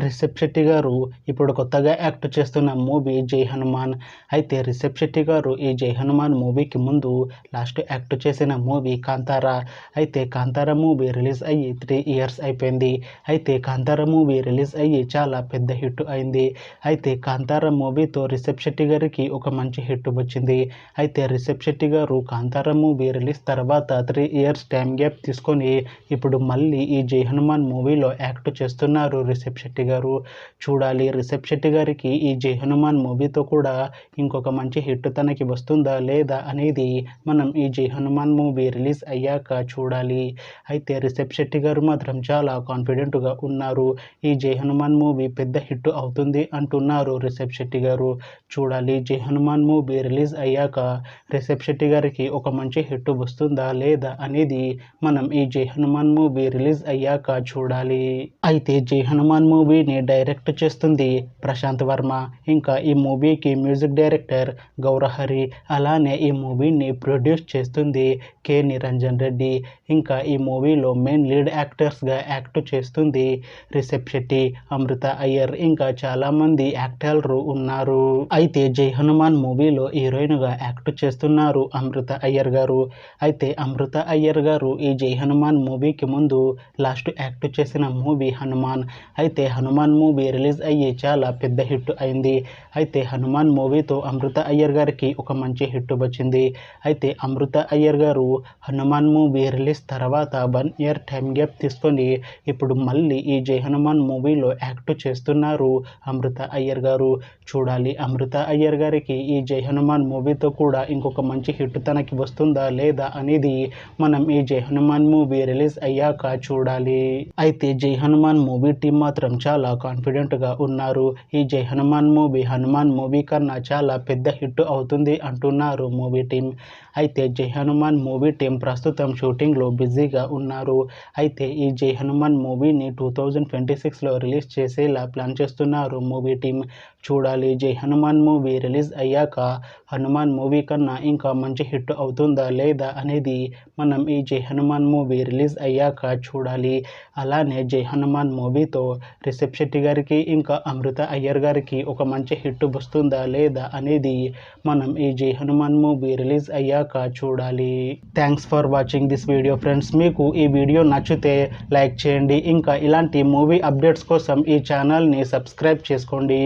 రిషబ్ శెట్టి గారు ఇప్పుడు కొత్తగా యాక్ట్ చేస్తున్న మూవీ జై హనుమాన్. అయితే రిషబ్ శెట్టి గారు ఈ జై హనుమాన్ మూవీకి ముందు లాస్ట్ యాక్ట్ చేసిన మూవీ కాంతారా. అయితే కాంతారా మూవీ రిలీజ్ అయ్యి 3 ఇయర్స్ అయిపోయింది. అయితే కాంతారా మూవీ రిలీజ్ అయ్యి చాలా పెద్ద హిట్ అయింది. అయితే కాంతారా మూవీతో రిషబ్ శెట్టి గారికి ఒక మంచి హిట్ వచ్చింది. అయితే రిషబ్ శెట్టి గారు కాంతారా మూవీ రిలీజ్ తర్వాత 3 ఇయర్స్ టైం గ్యాప్ తీసుకొని ఇప్పుడు మళ్ళీ ఈ జై హనుమాన్ మూవీలో యాక్ట్ చేస్తున్నారు రిషబ్ శెట్టి గారు. చూడాలి రిషబ్ శెట్టి గారికి ఈ జై హనుమాన్ మూవీతో కూడా ఇంకొక మంచి హిట్ తనకి వస్తుందా లేదా అనేది మనం ఈ జై హనుమాన్ మూవీ రిలీజ్ అయ్యాక చూడాలి. అయితే రిషబ్ శెట్టి గారు మాత్రం చాలా కాన్ఫిడెంట్గా ఉన్నారు. ఈ జై హనుమాన్ మూవీ పెద్ద హిట్ అవుతుంది అంటున్నారు రిషబ్ శెట్టి గారు. చూడాలి జై హనుమాన్ మూవీ రిలీజ్ అయ్యాక రిషబ్ శెట్టి గారికి ఒక మంచి హిట్ వస్తుందా లేదా అనేది మనం ఈ జై హనుమాన్ మూవీ రిలీజ్ అయ్యాక చూడాలి. అయితే జై హనుమాన్ మూవీని డైరెక్ట్ చేస్తుంది ప్రశాంత్ వర్మ. ఇంకా ఈ మూవీకి మ్యూజిక్ డైరెక్టర్ గౌరహరి. అలానే ఈ మూవీని ప్రొడ్యూస్ చేస్తుంది కె నిరంజన్ రెడ్డి. ఇంకా ఈ మూవీలో మెయిన్ లీడ్ యాక్టర్స్గా యాక్ట్ చేస్తుంది రిషబ్ శెట్టి, అమృత అయ్యర్, ఇంకా చాలామంది యాక్టర్లు ఉన్నారు. అయితే జై హనుమాన్ మూవీలో హీరోయిన్గా యాక్ట్ చేస్తున్నారు అమృత అయ్యర్ గారు. అయితే అమృత అయ్యర్ గారు ఈ జై హనుమాన్ మూవీకి ముందు లాస్ట్ యాక్ట్ చేసిన మూవీ హనుమాన్. అయితే హనుమాన్ మూవీ రిలీజ్ అయ్యి చాలా పెద్ద హిట్ అయింది. అయితే హనుమాన్ మూవీతో అమృత అయ్యర్ గారికి ఒక మంచి హిట్ వచ్చింది. అయితే అమృత అయ్యర్ గారు హనుమాన్ మూవీ రిలీజ్ తర్వాత 1 ఇయర్ టైం గ్యాప్ తీసుకొని ఇప్పుడు మళ్ళీ ఈ జై హనుమాన్ మూవీలో యాక్ట్ చేస్తున్నారు అమృత అయ్యర్ గారు. చూడాలి అమృత అయ్యర్ గారికి ఈ జై హనుమాన్ మూవీతో కూడా ఇంకొక మంచి హిట్ తనకి వస్తుందా లేదా అనేది మనం ఈ జై హనుమాన్ మూవీ రిలీజ్ అయ్యాక చూడాలి. అయితే జై హనుమాన్ మూవీ టీం మాత్రం చాలా కాన్ఫిడెంట్గా ఉన్నారు. ఈ జై హనుమాన్ మూవీ కన్నా చాలా పెద్ద హిట్ అవుతుంది అంటున్నారు మూవీ టీం. అయితే జై హనుమాన్ మూవీ టీం ప్రస్తుతం షూటింగ్లో బిజీగా ఉన్నారు. అయితే ఈ జై హనుమాన్ మూవీని 2026లో రిలీజ్ చేసేలా ప్లాన్ చేస్తున్నారు మూవీ టీం. చూడాలి జై హనుమాన్ మూవీ రిలీజ్ అయ్యాక హనుమాన్ మూవీ కన్నా ఇంకా మంచి హిట్ అవుతుందా లేదా అనేది మనం ఈ జై హనుమాన్ మూవీ రిలీజ్ అయ్యాక చూడాలి. అలానే జై హనుమాన్ మూవీతో రిషబ్ శెట్టి గారికి ఇంకా అమృత అయ్యర్ గారికి ఒక మంచి హిట్ వస్తుందా లేదా అనేది మనం ఈ జై హనుమాన్ మూవీ రిలీజ్ అయ్యాక చూడాలి. Thanks for watching this video friends. మీకు ఈ వీడియో నచ్చితే లైక్ చేయండి. ఇంకా ఇలాంటి మూవీ అప్డేట్స్ కోసం ఈ ఛానల్ని సబ్స్క్రైబ్ చేసుకోండి.